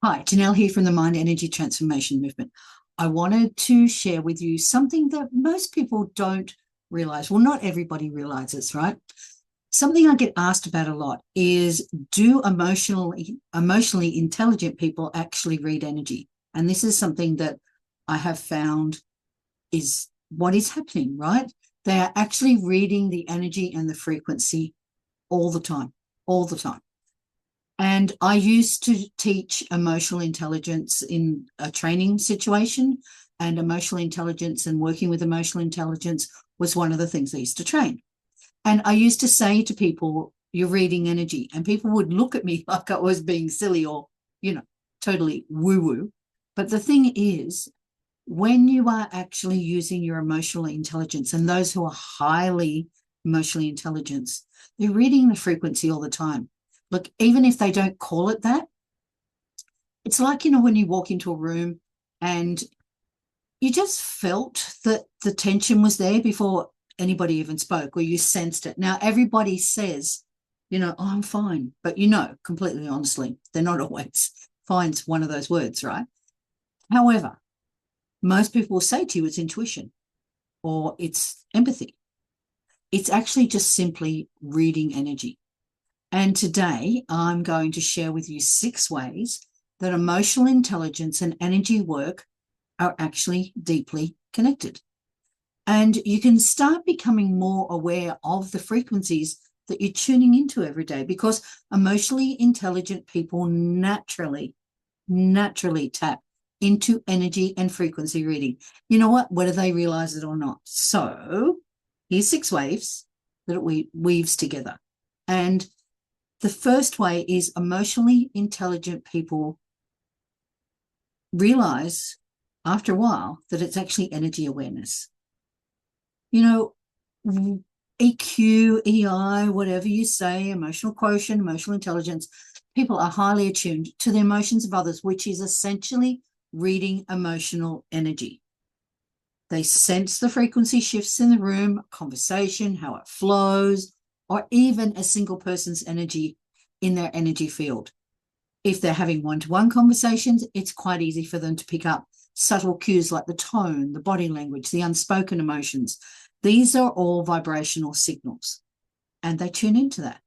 Hi, Janelle here from the Mind Energy Transformation Movement. I wanted to share with you something that most people don't realize. Well, not everybody realizes, right? Something I get asked about a lot is, do emotionally intelligent people actually read energy? And this is something that I have found is what is happening, right? They are actually reading the energy and the frequency all the time, all the time. And I used to teach emotional intelligence in a training situation, and emotional intelligence and working with emotional intelligence was one of the things I used to train. And I used to say to people, you're reading energy. And people would look at me like I was being silly or, totally woo woo. But the thing is, when you are actually using your emotional intelligence, and those who are highly emotionally intelligent, they're reading the frequency all the time. Look, even if they don't call it that, it's like, when you walk into a room and you just felt that the tension was there before anybody even spoke, or you sensed it. Now, everybody says, oh, I'm fine. But completely honestly, they're not always. Fine's one of those words, right? However, most people will say to you it's intuition or it's empathy. It's actually just simply reading energy. And today I'm going to share with you 6 ways that emotional intelligence and energy work are actually deeply connected. And you can start becoming more aware of the frequencies that you're tuning into every day, because emotionally intelligent people naturally tap into energy and frequency reading. You know what? Whether they realize it or not. So here's 6 waves that it weaves together. And the first way is emotionally intelligent people realize after a while that it's actually energy awareness. EQ, EI, whatever you say, emotional quotient, emotional intelligence, people are highly attuned to the emotions of others, which is essentially reading emotional energy. They sense the frequency shifts in the room, conversation, how it flows, or even a single person's energy in their energy field. If they're having one-to-one conversations, it's quite easy for them to pick up subtle cues like the tone, the body language, the unspoken emotions. These are all vibrational signals, and they tune into that.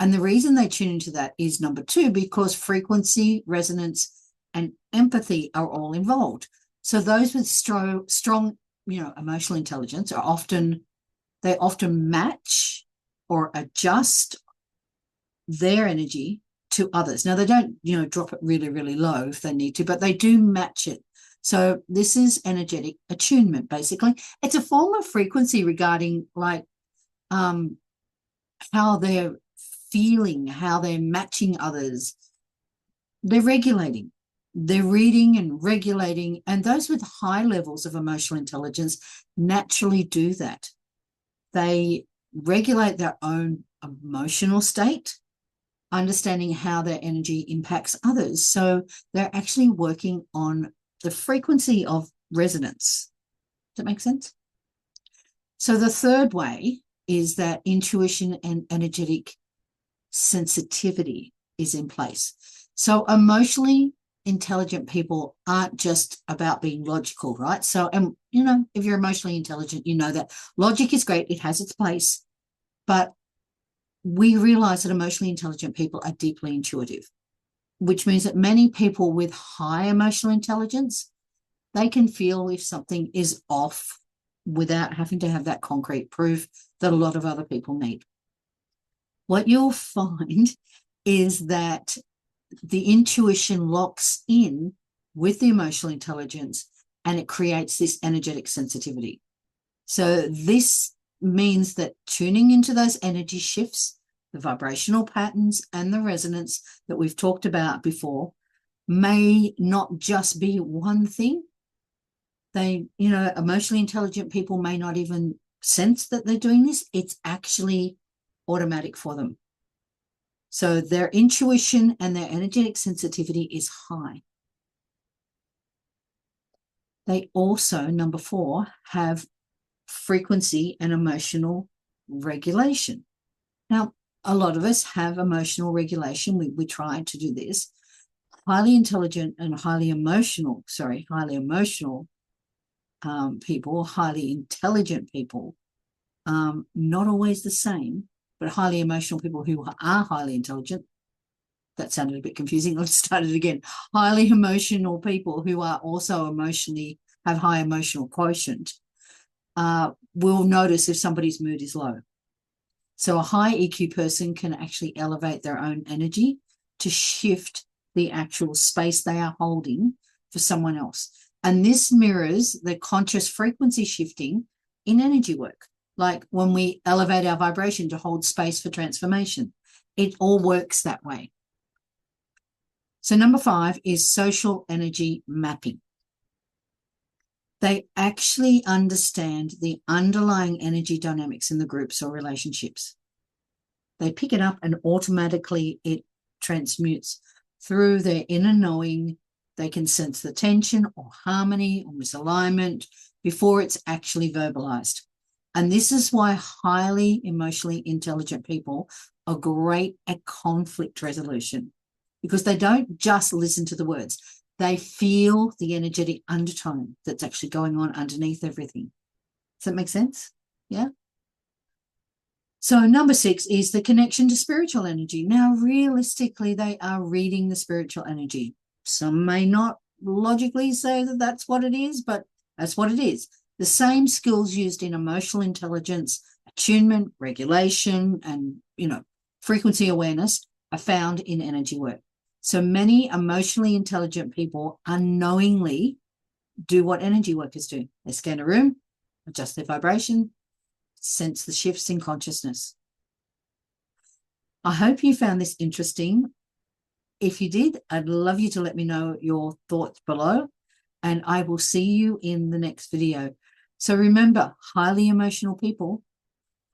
And the reason they tune into that is number 2, because frequency, resonance, and empathy are all involved. So those with strong, emotional intelligence they often match or adjust their energy to others. Now, they don't, drop it really, really low if they need to, but they do match it. So this is energetic attunement, basically. It's a form of frequency regarding how they're feeling, how they're matching others. They're regulating. They're reading and regulating. And those with high levels of emotional intelligence naturally do that. They regulate their own emotional state, understanding how their energy impacts others. So they're actually working on the frequency of resonance. Does that make sense? So the third way is that intuition and energetic sensitivity is in place. So emotionally intelligent people aren't just about being logical, right? So, if you're emotionally intelligent, you know that logic is great. It has its place. But we realize that emotionally intelligent people are deeply intuitive, which means that many people with high emotional intelligence, they can feel if something is off without having to have that concrete proof that a lot of other people need. What you'll find is that the intuition locks in with the emotional intelligence, and it creates this energetic sensitivity. So this means that tuning into those energy shifts, the vibrational patterns, and the resonance that we've talked about before may not just be one thing. They, emotionally intelligent people may not even sense that they're doing this. It's actually automatic for them. So their intuition and their energetic sensitivity is high. They also, number 4, have frequency and emotional regulation. Now, a lot of us have emotional regulation. We try to do this. highly intelligent and highly emotional people, highly intelligent people, not always the same, but highly emotional people who are highly intelligent. That sounded a bit confusing. Let's start it again. Highly emotional people who are also have high emotional quotient will notice if somebody's mood is low. So a high EQ person can actually elevate their own energy to shift the actual space they are holding for someone else. And this mirrors the conscious frequency shifting in energy work. Like when we elevate our vibration to hold space for transformation, it all works that way. So number 5 is social energy mapping. They actually understand the underlying energy dynamics in the groups or relationships. They pick it up and automatically it transmutes through their inner knowing. They can sense the tension or harmony or misalignment before it's actually verbalized. And this is why highly emotionally intelligent people are great at conflict resolution, because they don't just listen to the words. They feel the energetic undertone that's actually going on underneath everything. Does that make sense? Yeah. So number 6 is the connection to spiritual energy. Now, realistically, they are reading the spiritual energy. Some may not logically say that that's what it is, but that's what it is. The same skills used in emotional intelligence, attunement, regulation, and, frequency awareness are found in energy work. So many emotionally intelligent people unknowingly do what energy workers do. They scan a room, adjust their vibration, sense the shifts in consciousness. I hope you found this interesting. If you did, I'd love you to let me know your thoughts below, and I will see you in the next video. So remember, highly emotional people,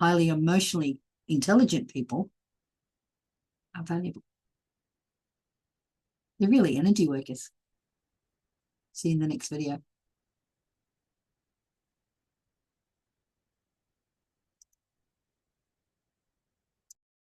highly emotionally intelligent people are valuable. They're really energy workers. See you in the next video.